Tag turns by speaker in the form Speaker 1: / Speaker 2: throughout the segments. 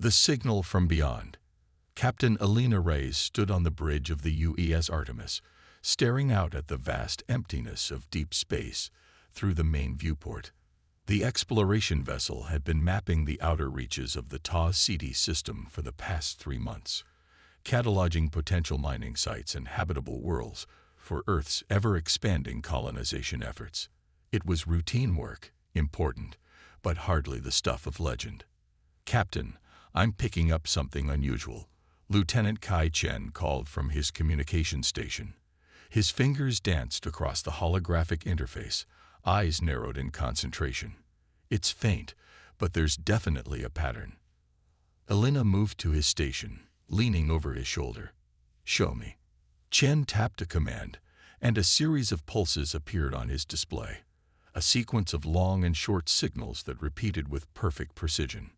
Speaker 1: The signal from beyond. Captain Elena Reyes stood on the bridge of the UES Artemis, staring out at the vast emptiness of deep space through the main viewport. The exploration vessel had been mapping the outer reaches of the TAS-CD system for the past 3 months, cataloging potential mining sites and habitable worlds for Earth's ever-expanding colonization efforts. It was routine work, important, but hardly the stuff of legend. "Captain, I'm picking up something unusual," Lieutenant Kai Chen called from his communication station. His fingers danced across the holographic interface, eyes narrowed in concentration. "It's faint, but there's definitely a pattern." Elena moved to his station, leaning over his shoulder. "Show me." Chen tapped a command, and a series of pulses appeared on his display, a sequence of long and short signals that repeated with perfect precision.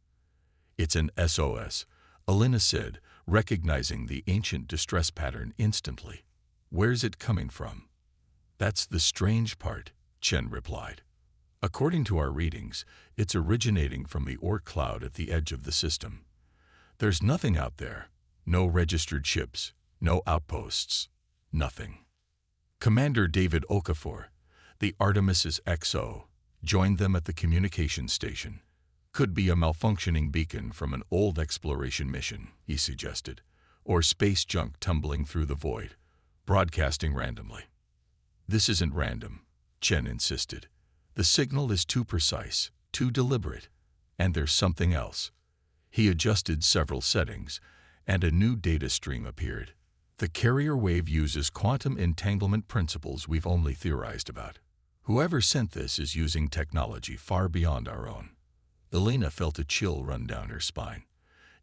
Speaker 1: "It's an SOS," Elena said, recognizing the ancient distress pattern instantly. "Where's it coming from?" "That's the strange part," Chen replied. "According to our readings, it's originating from the Oort cloud at the edge of the system. There's nothing out there, no registered ships, no outposts, nothing." Commander David Okafor, the Artemis's XO, joined them at the communication station. "Could be a malfunctioning beacon from an old exploration mission," he suggested, "or space junk tumbling through the void, broadcasting randomly." "This isn't random," Chen insisted. "The signal is too precise, too deliberate, and there's something else." He adjusted several settings, and a new data stream appeared. "The carrier wave uses quantum entanglement principles we've only theorized about. Whoever sent this is using technology far beyond our own." Elena felt a chill run down her spine.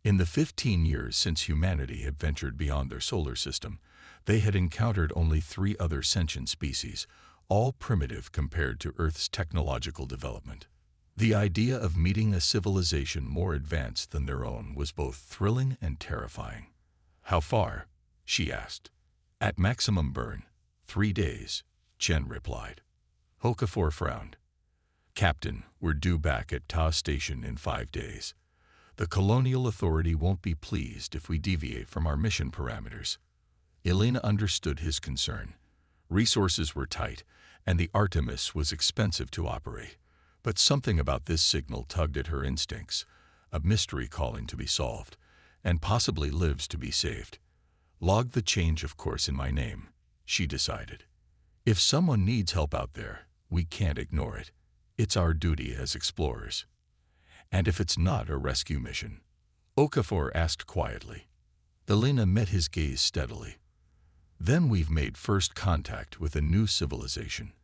Speaker 1: In the 15 years since humanity had ventured beyond their solar system, they had encountered only 3 other sentient species, all primitive compared to Earth's technological development. The idea of meeting a civilization more advanced than their own was both thrilling and terrifying. "How far?" she asked. "At maximum burn, 3 days," Chen replied. Okafor frowned. "Captain, we're due back at TAS Station in 5 days. The Colonial Authority won't be pleased if we deviate from our mission parameters." Elena understood his concern. Resources were tight, and the Artemis was expensive to operate. But something about this signal tugged at her instincts, a mystery calling to be solved, and possibly lives to be saved. "Log the change of course in my name," she decided. "If someone needs help out there, we can't ignore it. It's our duty as explorers." "And if it's not a rescue mission?" Okafor asked quietly. Elena met his gaze steadily. "Then we've made first contact with a new civilization.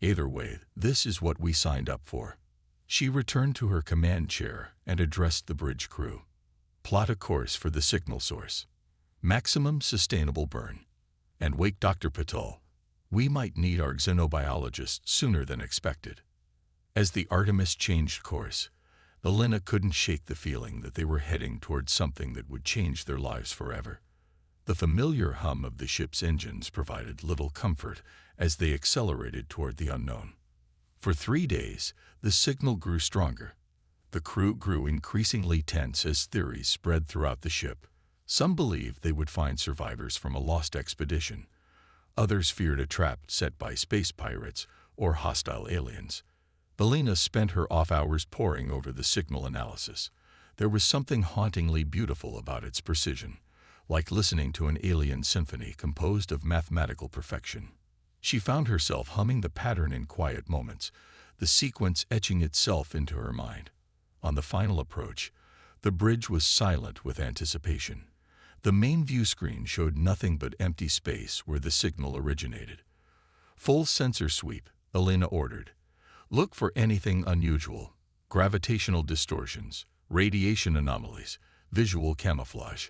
Speaker 1: Either way, this is what we signed up for." She returned to her command chair and addressed the bridge crew. "Plot a course for the signal source. Maximum sustainable burn. And wake Dr. Patel. We might need our xenobiologist sooner than expected." As the Artemis changed course, Elena couldn't shake the feeling that they were heading towards something that would change their lives forever. The familiar hum of the ship's engines provided little comfort as they accelerated toward the unknown. For 3 days, the signal grew stronger. The crew grew increasingly tense as theories spread throughout the ship. Some believed they would find survivors from a lost expedition. Others feared a trap set by space pirates or hostile aliens. Elena spent her off hours poring over the signal analysis. There was something hauntingly beautiful about its precision, like listening to an alien symphony composed of mathematical perfection. She found herself humming the pattern in quiet moments, the sequence etching itself into her mind. On the final approach, the bridge was silent with anticipation. The main view screen showed nothing but empty space where the signal originated. "Full sensor sweep," Elena ordered. "Look for anything unusual, gravitational distortions, radiation anomalies, visual camouflage."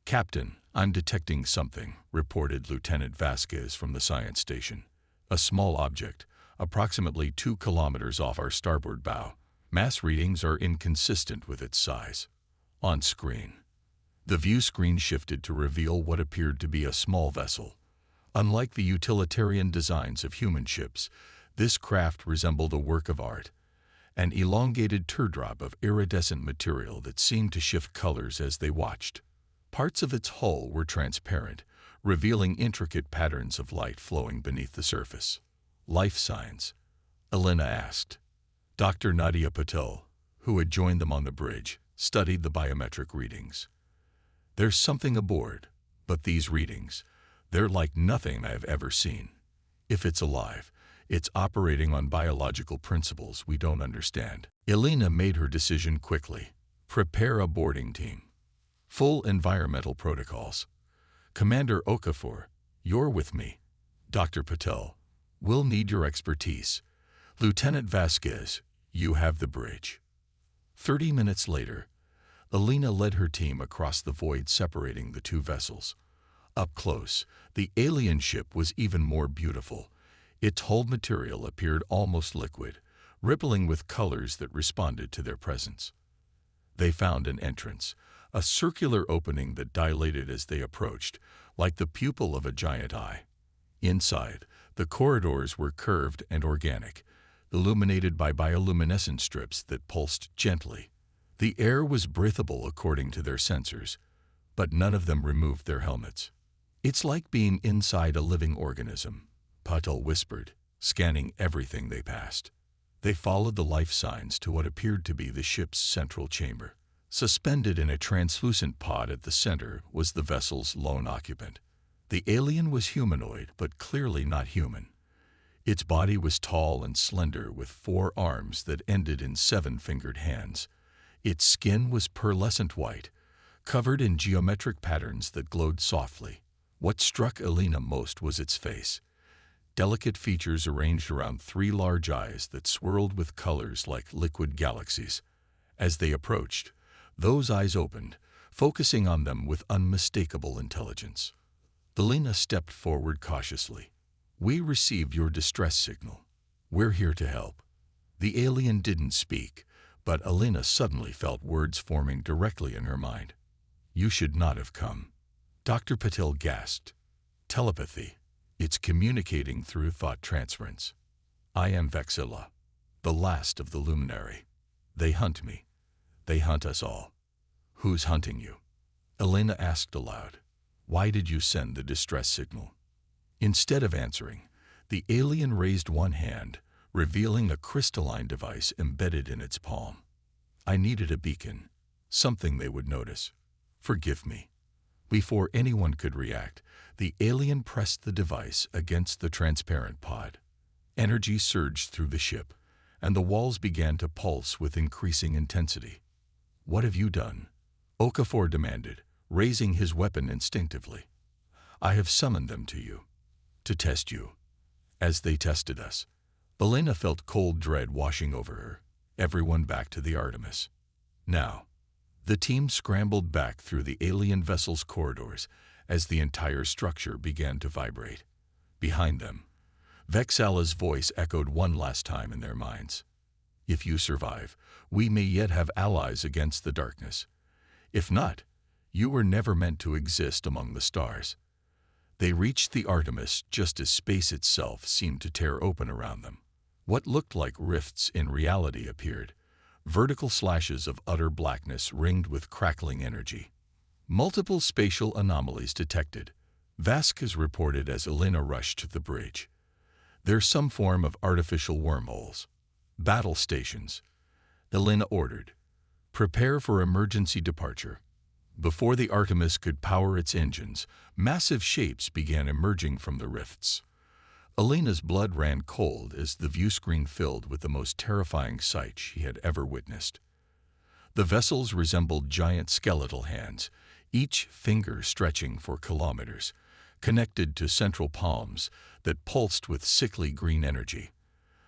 Speaker 1: "Captain, I'm detecting something," reported Lieutenant Vasquez from the science station. "A small object, approximately 2 kilometers off our starboard bow. Mass readings are inconsistent with its size." On screen. The view screen shifted to reveal what appeared to be a small vessel. Unlike the utilitarian designs of human ships, this craft resembled a work of art. an elongated teardrop of iridescent material that seemed to shift colors as they watched. Parts of its hull were transparent, revealing intricate patterns of light flowing beneath the surface. "Life signs?" Elena asked. Dr. Nadia Patel, who had joined them on the bridge, studied the biometric readings. "There's something aboard, but these readings, they're like nothing I've ever seen. If it's alive, it's operating on biological principles we don't understand." Elena made her decision quickly. "Prepare a boarding team. Full environmental protocols. Commander Okafor, you're with me. Dr. Patel, we'll need your expertise. Lieutenant Vasquez, you have the bridge." 30 minutes later, Elena led her team across the void separating the two vessels. Up close, the alien ship was even more beautiful. Its hull material appeared almost liquid, rippling with colors that responded to their presence. They found an entrance, a circular opening that dilated as they approached, like the pupil of a giant eye. Inside, the corridors were curved and organic, illuminated by bioluminescent strips that pulsed gently. The air was breathable according to their sensors, but none of them removed their helmets. "It's like being inside a living organism," Patel whispered, scanning everything they passed. They followed the life signs to what appeared to be the ship's central chamber. Suspended in a translucent pod at the center was the vessel's lone occupant. The alien was humanoid, but clearly not human. Its body was tall and slender with 4 arms that ended in 7-fingered hands. Its skin was pearlescent white, covered in geometric patterns that glowed softly. What struck Elena most was its face. Delicate features arranged around 3 large eyes that swirled with colors like liquid galaxies. As they approached, those eyes opened, focusing on them with unmistakable intelligence. Elena stepped forward cautiously. "We received your distress signal. We're here to help." The alien didn't speak, but Elena suddenly felt words forming directly in her mind. "You should not have come." Dr. Patel gasped. "Telepathy. It's communicating through thought transference. I am Vexilla, the last of the luminary. They hunt me. They hunt us all." "Who's hunting you?" Elena asked aloud. "Why did you send the distress signal?" Instead of answering, the alien raised one hand, revealing a crystalline device embedded in its palm. "I needed a beacon, something they would notice. Forgive me." Before anyone could react, the alien pressed the device against the transparent pod. Energy surged through the ship, and the walls began to pulse with increasing intensity. "What have you done?" Okafor demanded, raising his weapon instinctively. "I have summoned them to you. To test you. As they tested us." Elena felt cold dread washing over her. Everyone back to the Artemis. Now. The team scrambled back through the alien vessel's corridors as the entire structure began to vibrate. Behind them, Vexalla's voice echoed one last time in their minds. "If you survive, we may yet have allies against the darkness. If not, you were never meant to exist among the stars." They reached the Artemis just as space itself seemed to tear open around them. What looked like rifts in reality appeared, vertical slashes of utter blackness ringed with crackling energy. Multiple spatial anomalies detected, Vasquez reported as Elena rushed to the bridge. "There's some form of artificial wormholes. Battle stations." Elena ordered. "Prepare for emergency departure." Before the Artemis could power its engines, massive shapes began emerging from the rifts. Elena's blood ran cold as the view screen filled with the most terrifying sight she had ever witnessed. The vessels resembled giant skeletal hands, each finger stretching for kilometers, connected to central palms that pulsed with sickly green energy.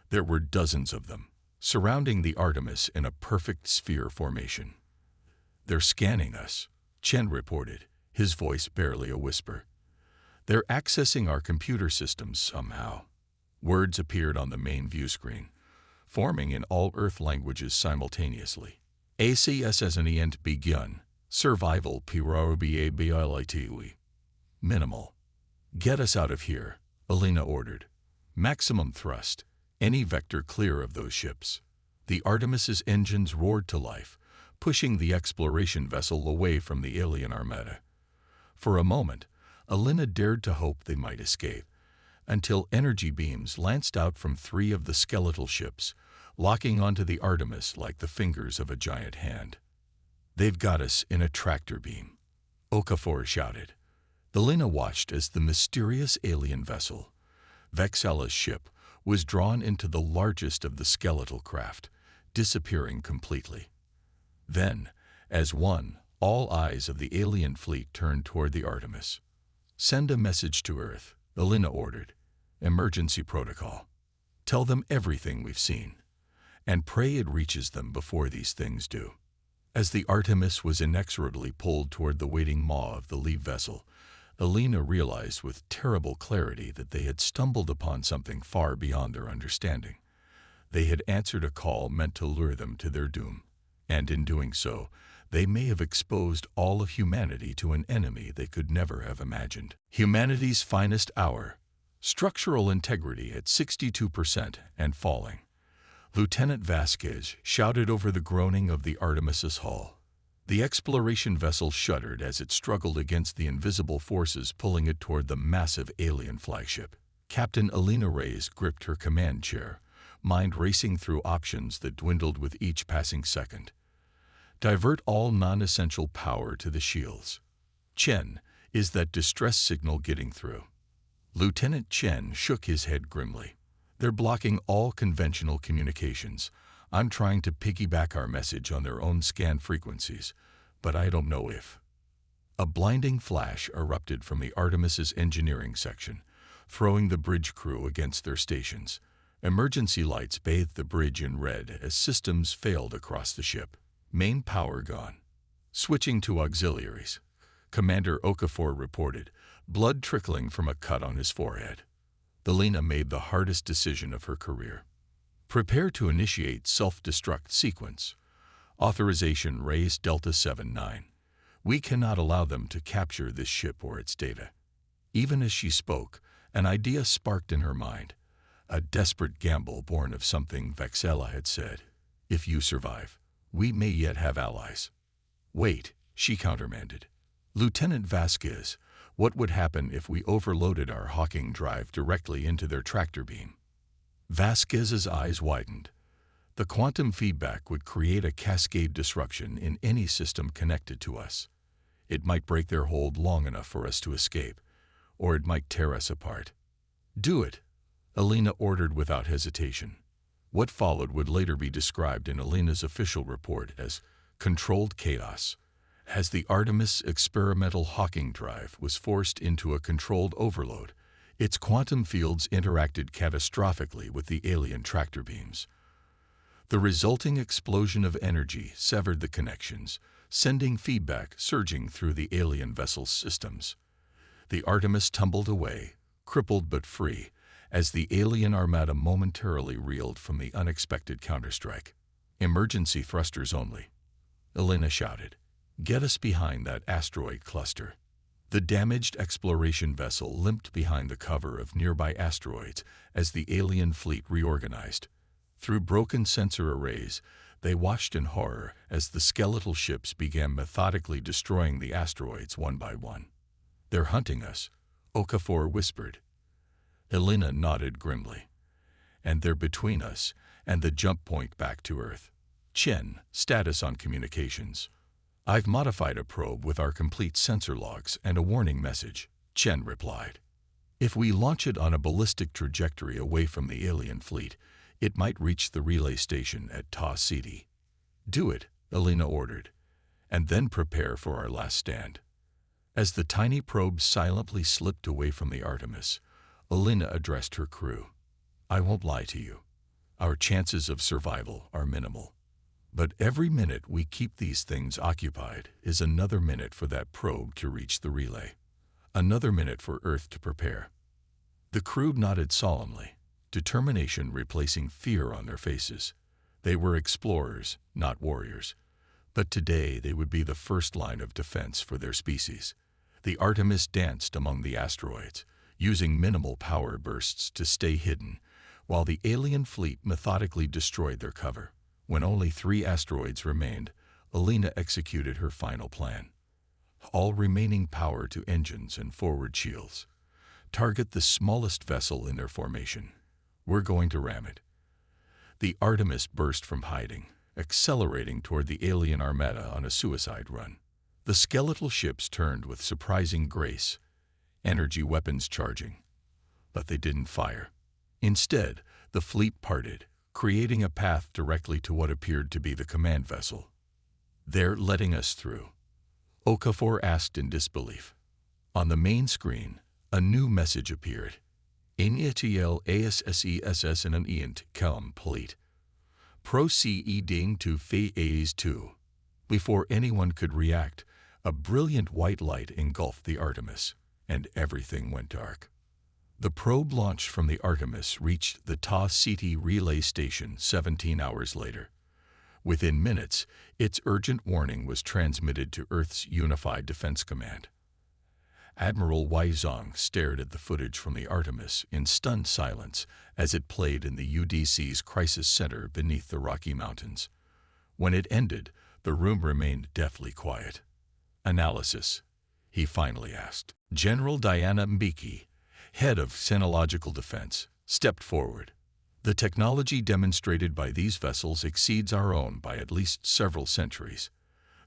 Speaker 1: There were dozens of them, surrounding the Artemis in a perfect sphere formation. "They're scanning us," Chen reported, his voice barely a whisper. "They're accessing our computer systems somehow." Words appeared on the main view screen, forming in all Earth languages simultaneously. "ACS as an end begun. Survival probability. Minimal. Get us out of here," Elena ordered. "Maximum thrust. Any vector clear of those ships." The Artemis's engines roared to life, pushing the exploration vessel away from the alien armada. For a moment, Alina dared to hope they might escape, until energy beams lanced out from 3 of the skeletal ships, locking onto the Artemis like the fingers of a giant hand. "They've got us in a tractor beam," Okafor shouted. Alina watched as the mysterious alien vessel, Vexella's ship, was drawn into the largest of the skeletal craft, disappearing completely. Then, as one, all eyes of the alien fleet turned toward the Artemis. "Send a message to Earth," Alina ordered. "Emergency protocol. Tell them everything we've seen, and pray it reaches them before these things do." As the Artemis was inexorably pulled toward the waiting maw of the leave vessel, Alina realized with terrible clarity that they had stumbled upon something far beyond their understanding. They had answered a call meant to lure them to their doom, and in doing so, they may have exposed all of humanity to an enemy they could never have imagined. Humanity's finest hour, structural integrity at 62% and falling. Lieutenant Vasquez shouted over the groaning of the Artemis's hull. The exploration vessel shuddered as it struggled against the invisible forces pulling it toward the massive alien flagship. Captain Alina Reyes gripped her command chair, mind racing through options that dwindled with each passing second. Divert all non-essential power to the shields. "Chen, is that distress signal getting through?" Lieutenant Chen shook his head grimly. "They're blocking all conventional communications. I'm trying to piggyback our message on their own scan frequencies, but I don't know if." A blinding flash erupted from the Artemis's engineering section, throwing the bridge crew against their stations. Emergency lights bathed the bridge in red as systems failed across the ship. "Main power gone. Switching to auxiliaries," Commander Okafor reported, blood trickling from a cut on his forehead. Alina made the hardest decision of her career. "Prepare to initiate self-destruct sequence. Authorization raised Delta 79. We cannot allow them to capture this ship or its data." Even as she spoke, an idea sparked in her mind, a desperate gamble born of something Vexella had said. "If you survive, we may yet have allies." "Wait," she countermanded. "Lieutenant Vasquez, what would happen if we overloaded our Hawking drive directly into their tractor beam?" Vasquez's eyes widened. "The quantum feedback would create a cascade disruption in any system connected to us. It might break their hold long enough for us to escape, or it might tear us apart." "Do it," Alina ordered without hesitation. What followed would later be described in Alina's official report as controlled chaos. As the Artemis experimental Hawking drive was forced into a controlled overload, its quantum fields interacted catastrophically with the alien tractor beams. The resulting explosion of energy severed the connections, sending feedback surging through the alien vessel's systems. The Artemis tumbled away, crippled but free, as the alien armada momentarily reeled from the unexpected counterstrike. "Emergency thrusters only," Alina shouted. "Get us behind that asteroid cluster." The damaged exploration vessel limped behind the cover of nearby asteroids as the alien fleet reorganized. Through broken sensor arrays, they watched in horror as the skeletal ships began methodically destroying the asteroids one by one. "They're hunting us," Okafor whispered. Alina nodded grimly. "And they're between us and the jump point back to Earth." "Chen, status on communications." "I've modified a probe with our complete sensor logs and a warning message," Chen replied. "If we launch it on a ballistic trajectory away from the alien fleet, it might reach the relay station at Ta City." "Do it," Alina ordered, "and then prepare for our last stand." As the tiny probe silently slipped away from the Artemis, Alina addressed her crew. "I won't lie to you. Our chances of survival are minimal. But every minute we keep these things occupied is another minute for that probe to reach the relay. Another minute for Earth to prepare." The crew nodded solemnly, determination replacing fear on their faces. They were explorers, not warriors. But today they would be the first line of defense for their species. The Artemis danced among the asteroids, using minimal power bursts to stay hidden, while the alien fleet methodically destroyed their cover. When only 3 asteroids remained, Alina executed her final plan. All remaining power to engines and forward shields. Target the smallest vessel in their formation. We're going to ram it. The Artemis burst from hiding, accelerating toward the alien armada on a suicide run. The skeletal ships turned with surprising grace, energy weapons charging. But they didn't fire. Instead, the fleet parted, creating a path directly to what appeared to be the command vessel. "They're letting us through," Okafor asked in disbelief. On the main screen, a new message appeared. "Ingenuity ASSESS in an ient complete. Proceeding to phase 2. Before anyone could react, a brilliant white light engulfed the Artemis, and everything went dark. The probe launched from the Artemis reached the Ta City relay station 17 hours later. Within minutes, its urgent warning was transmitted to Earth's Unified Defense Command. Admiral Weizong stared at the footage from the Artemis in stunned silence as it played in the UDC's crisis center beneath the Rocky Mountains. When it ended, the room remained deathly quiet. "Analysis," he finally asked. General Diana Mbeki, head of Xenological Defense, stepped forward. "The technology demonstrated by these vessels exceeds our own by at least several centuries.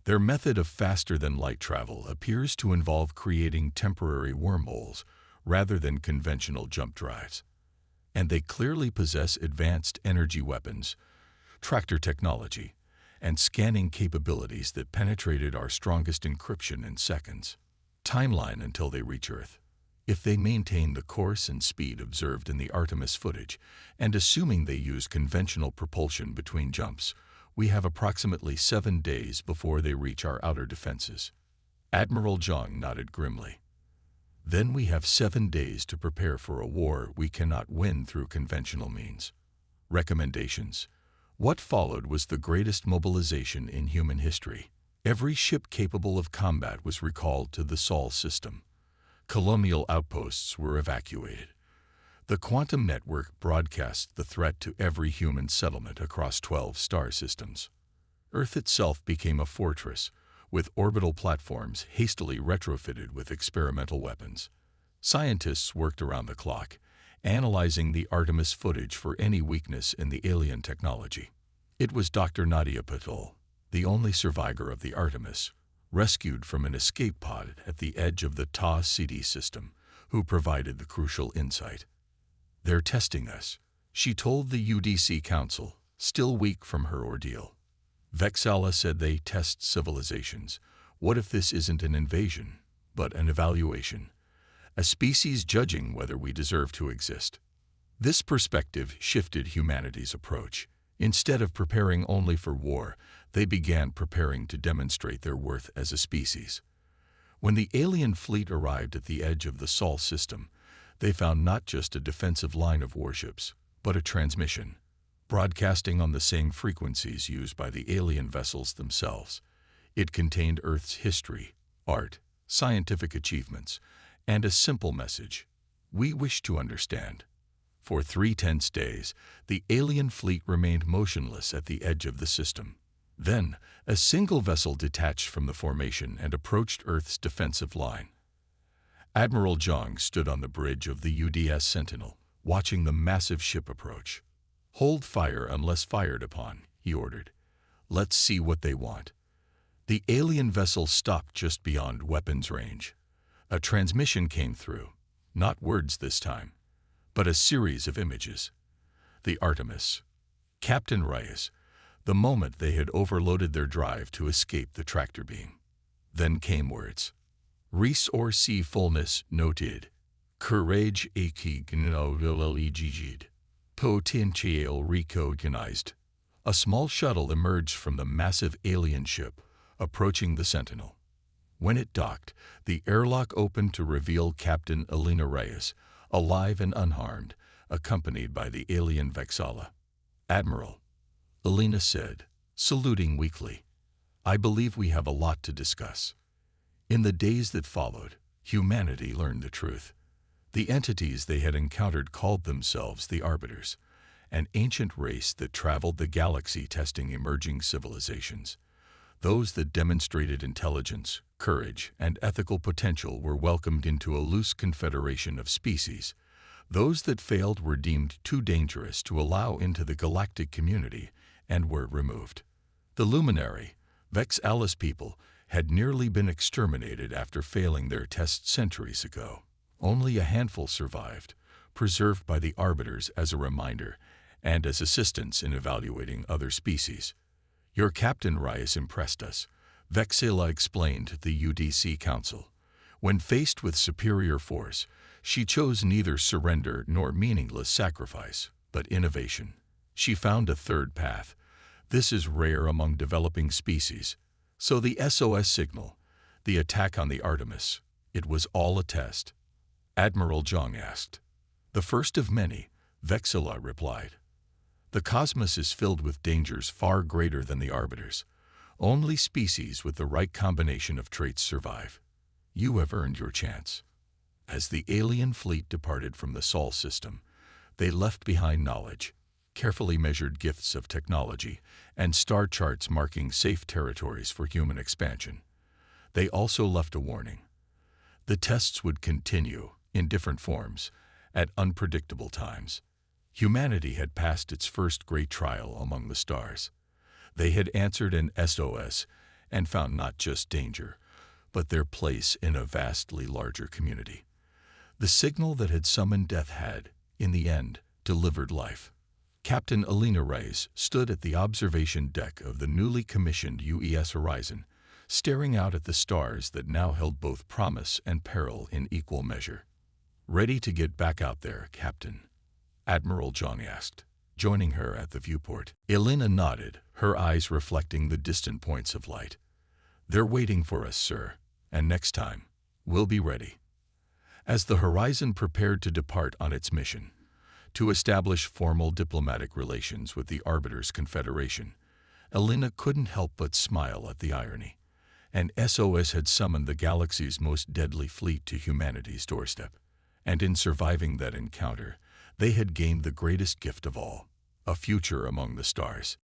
Speaker 1: Their method of faster-than-light travel appears to involve creating temporary wormholes rather than conventional jump drives. And they clearly possess advanced energy weapons, tractor technology, and scanning capabilities that penetrated our strongest encryption in seconds. Timeline until they reach Earth. If they maintain the course and speed observed in the Artemis footage, and assuming they use conventional propulsion between jumps, we have approximately 7 days before they reach our outer defenses." Admiral Zhang nodded grimly. "Then we have 7 days to prepare for a war we cannot win through conventional means." Recommendations. What followed was the greatest mobilization in human history. Every ship capable of combat was recalled to the Sol system. Colonial outposts were evacuated. The quantum network broadcast the threat to every human settlement across 12 star systems. Earth itself became a fortress, with orbital platforms hastily retrofitted with experimental weapons. Scientists worked around the clock, analyzing the Artemis footage for any weakness in the alien technology. It was Dr. Nadia Patel, the only survivor of the Artemis, rescued from an escape pod at the edge of the Ta City system, who provided the crucial insight. "They're testing us," she told the UDC Council, still weak from her ordeal. "Vexala said they test civilizations. What if this isn't an invasion, but an evaluation? A species judging whether we deserve to exist." This perspective shifted humanity's approach. Instead of preparing only for war, they began preparing to demonstrate their worth as a species. When the alien fleet arrived at the edge of the Sol system, they found not just a defensive line of warships, but a transmission, broadcasting on the same frequencies used by the alien vessels themselves. It contained Earth's history, art, scientific achievements, and a simple message: we wish to understand. For 3 tense days, the alien fleet remained motionless at the edge of the system. Then, a single vessel detached from the formation and approached Earth's defensive line. Admiral Zhang stood on the bridge of the UDS Sentinel, watching the massive ship approach. "Hold fire unless fired upon," he ordered. "Let's see what they want." The alien vessel stopped just beyond weapons range. A transmission came through, not words this time, but a series of images. The Artemis. Captain Reyes. The moment they had overloaded their drive to escape the tractor beam. Then came words. "Resource fullness noted. Courage acknowledged. Potential recognized." A small shuttle emerged from the massive alien ship, approaching the Sentinel. When it docked, the airlock opened to reveal Captain Alina Reyes, alive and unharmed, accompanied by the alien Vexala. "Admiral," Alina said, saluting weakly, "I believe we have a lot to discuss." In the days that followed, humanity learned the truth. The entities they had encountered called themselves the Arbiters, an ancient race that traveled the galaxy testing emerging civilizations. Those that demonstrated intelligence, courage, and ethical potential were welcomed into a loose confederation of species. Those that failed were deemed too dangerous to allow into the galactic community and were removed. The luminary, Vex Alice people, had nearly been exterminated after failing their test centuries ago. Only a handful survived, preserved by the Arbiters as a reminder and as assistants in evaluating other species. Your Captain Reyes impressed us, Vexilla explained to the UDC Council. When faced with superior force, she chose neither surrender nor meaningless sacrifice, but innovation. She found a third path. This is rare among developing species. So the SOS signal, the attack on the Artemis, it was all a test? Admiral Zhang asked. The first of many, Vexilla replied. The cosmos is filled with dangers far greater than the Arbiters. Only species with the right combination of traits survive. You have earned your chance. As the alien fleet departed from the Sol system, they left behind knowledge, carefully measured gifts of technology, and star charts marking safe territories for human expansion. They also left a warning. The tests would continue, in different forms, at unpredictable times. Humanity had passed its first great trial among the stars. They had answered an SOS and found not just danger, but their place in a vastly larger community. The signal that had summoned death had, in the end, delivered life. Captain Alina Reyes stood at the observation deck of the newly commissioned UES Horizon, staring out at the stars that now held both promise and peril in equal measure. Ready to get back out there, Captain? Admiral Zhang asked, joining her at the viewport. Alina nodded, her eyes reflecting the distant points of light. They're waiting for us, sir, and next time, we'll be ready. As the Horizon prepared to depart on its mission, to establish formal diplomatic relations with the Arbiters' Confederation, Alina couldn't help but smile at the irony. An SOS had summoned the galaxy's most deadly fleet to humanity's doorstep, and in surviving that encounter, they had gained the greatest gift of all, a future among the stars.